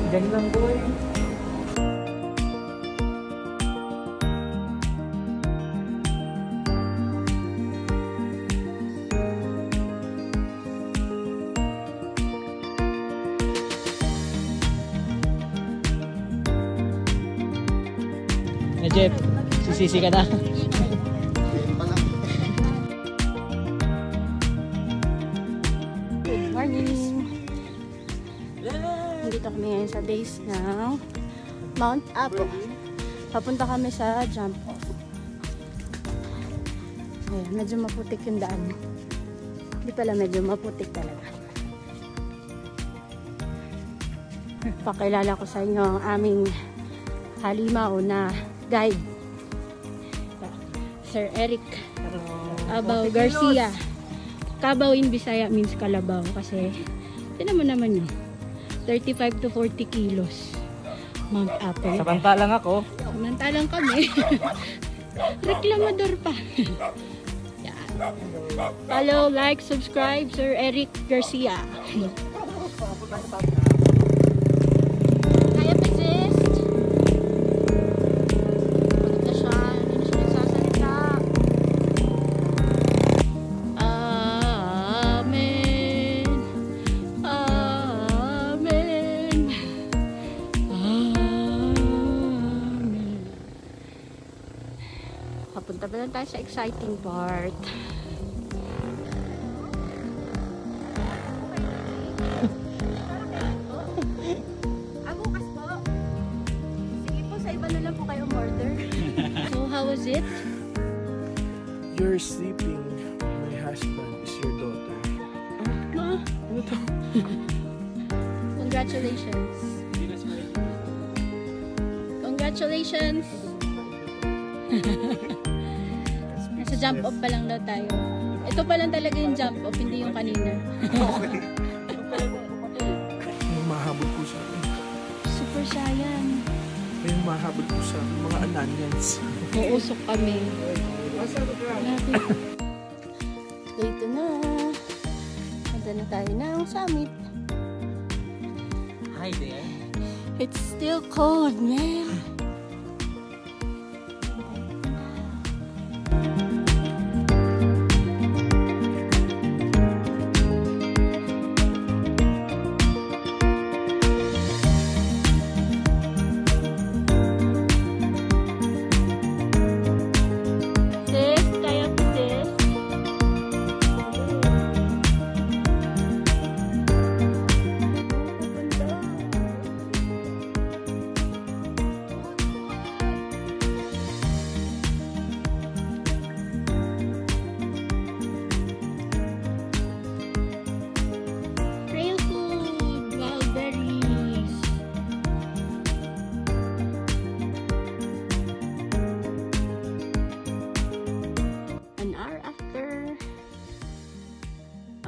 Diyan lang boy. Jeff, sisisi ka na. Good morning. Nandito kami ngayon sa base ng Mount Apo. Papunta kami sa jump off. Ayan, medyo maputik yung daan. Hindi pala medyo maputik talaga. Pakilala ko sa inyo ang aming halimaw na guide, Sir Eric Abaw Garcia. Cabaw in Bisaya means kalabaw kasi tinan mo naman yun, 35 to 40 kilos Mount Apo. Samantalang ako. Samantalang kami reklamador pa. Yan. Follow, like, subscribe Sir Eric Garcia. Kaya persist. Papunta ba lang tayo sa exciting part? Bukas po. Sige po, sa iba na lang po kayo order. So, how was it? You're sleeping. My husband is your daughter. Ma? Ano to? Congratulations. Congratulations. Nasa jump off pa lang daw tayo. Ito pa lang talaga yung jump off, hindi yung kanina. May mahabol po sa akin. Super saiyan. May mahabol po sa mga ananyans. Uusok kami. Dito na. Punta na tayo ng summit. Hi there. It's still cold, man.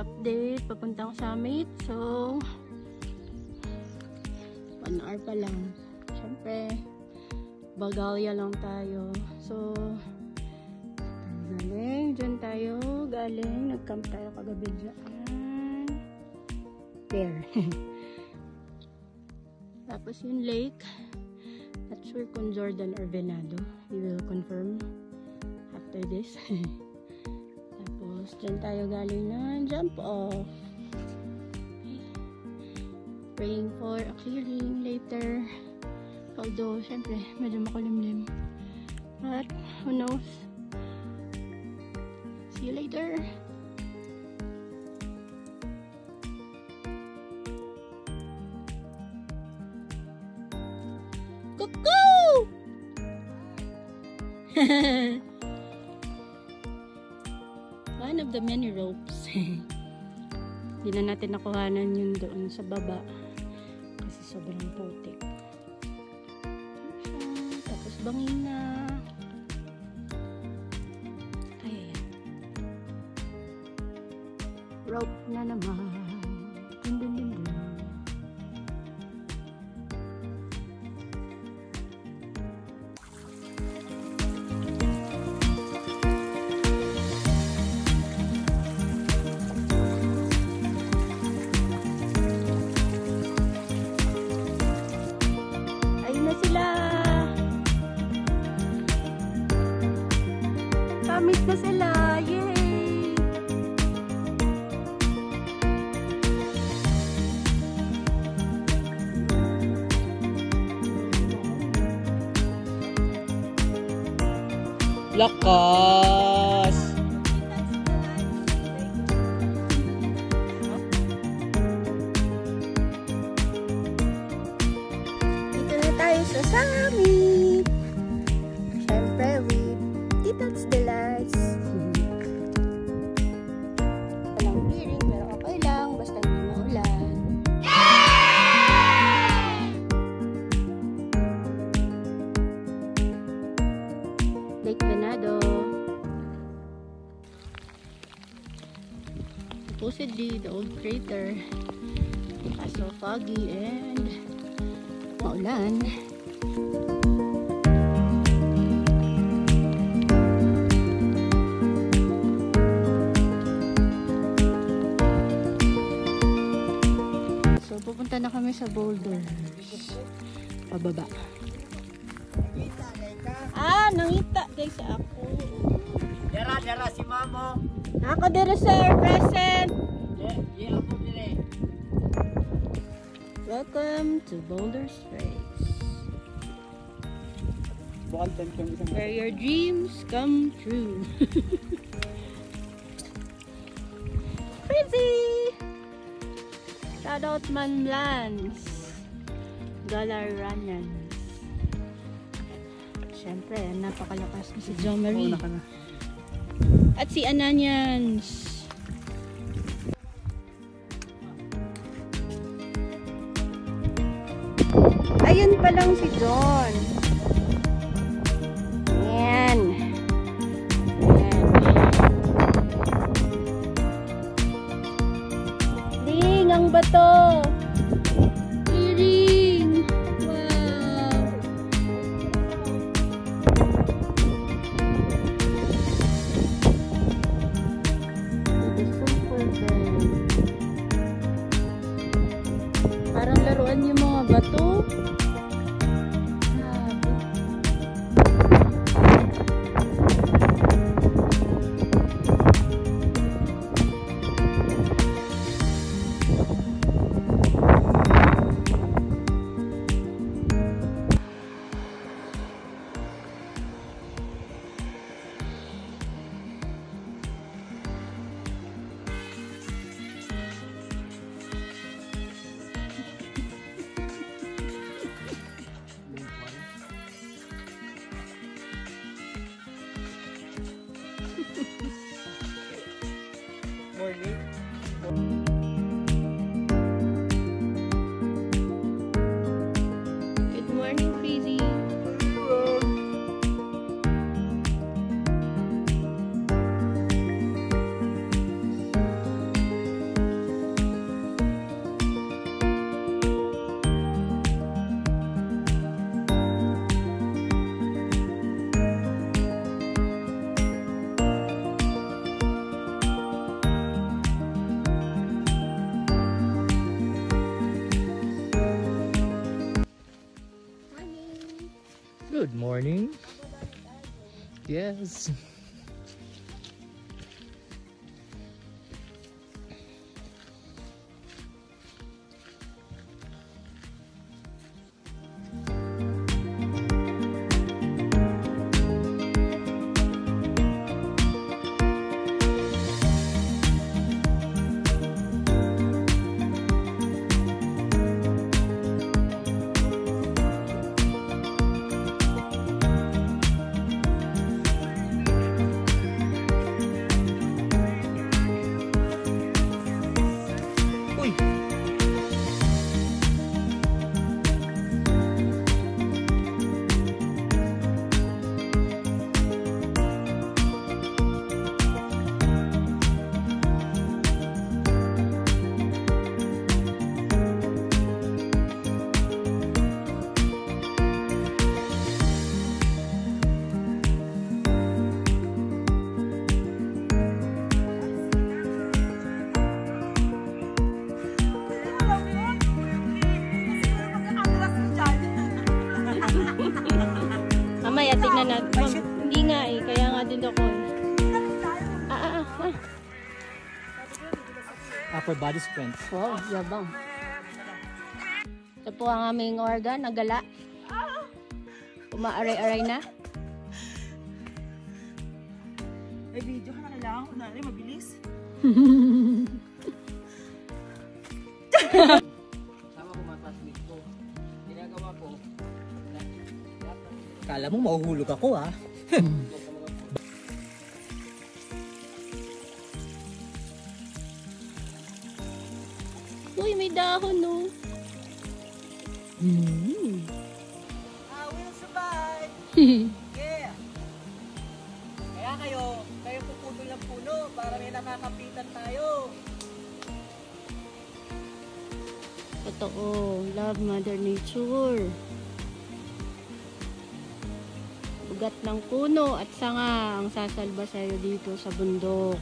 Update, papuntang summit. So 1 hour pa lang. Siyempre Bagalya lang tayo. So galing, dyan tayo galing, nag-camp tayo kagabi dyan. There. Tapos yung lake, not sure kung Jordan or Venado, we will confirm after this. Tapos dyan tayo galing na jump off. Praying for a clearing later. Although, syempre, medyo makulimlim. But, who knows? See you later! Cuckoo! One of the many ropes. Hindi na natin nakuhanan yun doon sa baba. Kasi sobrang putik. Tapos bangin na. Ayan. Rope na naman. Dun, dun, dun, dun. Lakas! Dito na tayo sa summit. Siyempre with Tito's Delights. Walang clearing pero okay lang. Basta hindi maulan. Lake Venado. Supposedly the old crater. So foggy and maulan. So pupunta na kami sa Boulder. Pababa. Nangita guys ako. Dara si Mamo. Ako dito sir, present. Ako dire. Welcome to Boulder Straits. Where your dreams come true. Crazy! Shout out Manlans. Galaranan. Siyempre, napakalakas ni si Jo Marie. At si Ananians. Ayun pa lang si John. Ayan. Ding, ang bato. Clearing. Wow. The super band. Parang laruan yung mga bato. Good morning, Crazy. Good morning. Yes. Mamaya, tignan natin. Ma'am, hindi nga eh. Kaya nga din ako eh. Upper body strength. Wow, yabang. Ito po ang aming organ, nagala. Umaaray-aray na. Sama ko mga classmates ko. Ginagawa ko. Kala mo mahuhulog ako ha? Uy, may dahon, no? I will survive! Yeah! Kaya kayo puputol ng puno para may nakakapitan tayo. Totoo. Love Mother Nature. Ugat ng puno at sanga ang sasalba sa'yo dito sa bundok.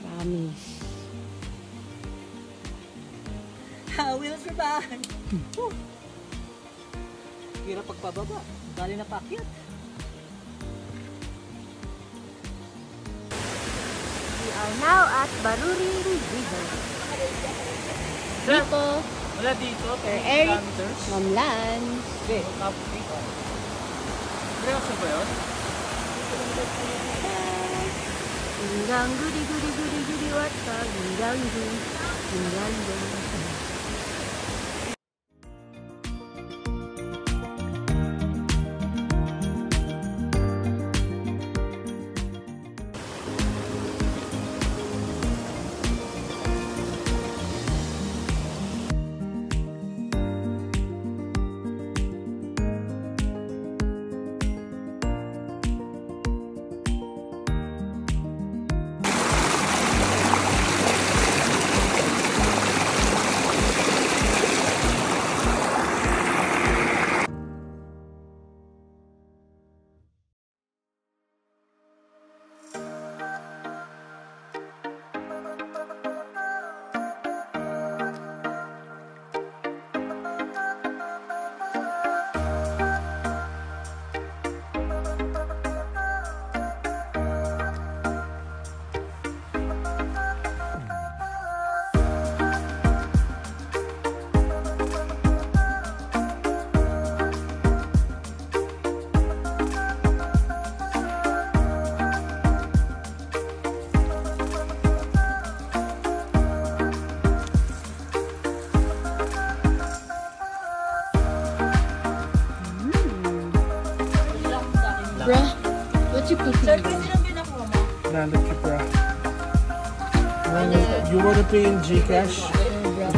Promise. I will survive! Hirap pagpababa. Dali na pakyat. We are now at Baruring River. Dito, Wala dito, Sir Eric, 10 kilometers. Ma'am Lance. Okay, tapos dito. Seryoso ba yun? Ginggang gudi gudi gudi gudi wata. Ginggang gudi. Ginggang gudi. Bruh, what you cooking? Nanak you, bro. You wanna pay in Gcash?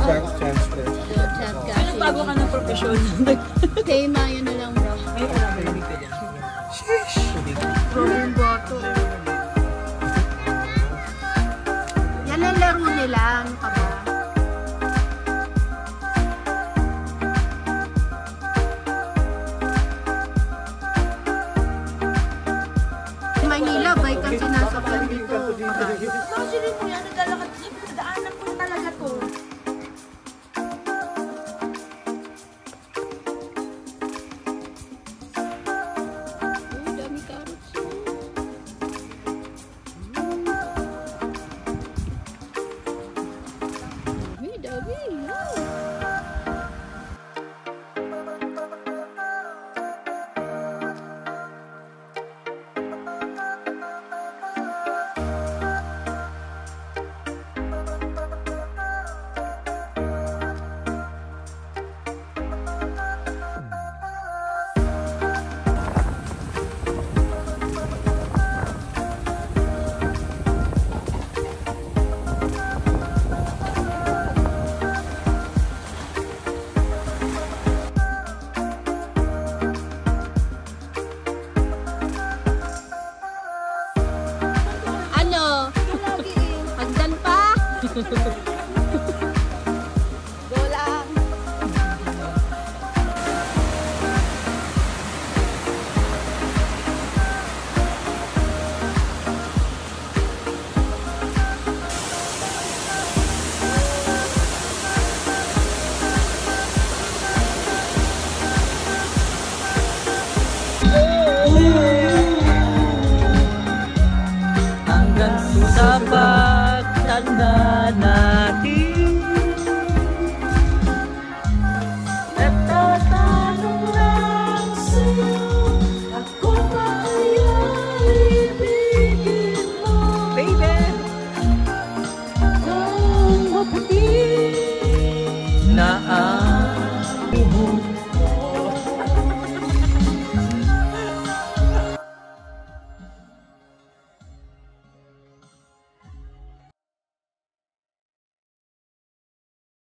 Bank transfer. Bago ka ng profesyon. Pay Mayo na lang, bro. Sheesh! Yung boto. Yan ang laro nila. Ano ka ba? Manila, bike ang sinasakyan dito. Actually po yan, naglalakad. Daanan ko talaga to. Oh, dami carrots. Dami, dami. Ano? Hagdan pa? Go lang. Hanggang sa pagtanda natin. maputi na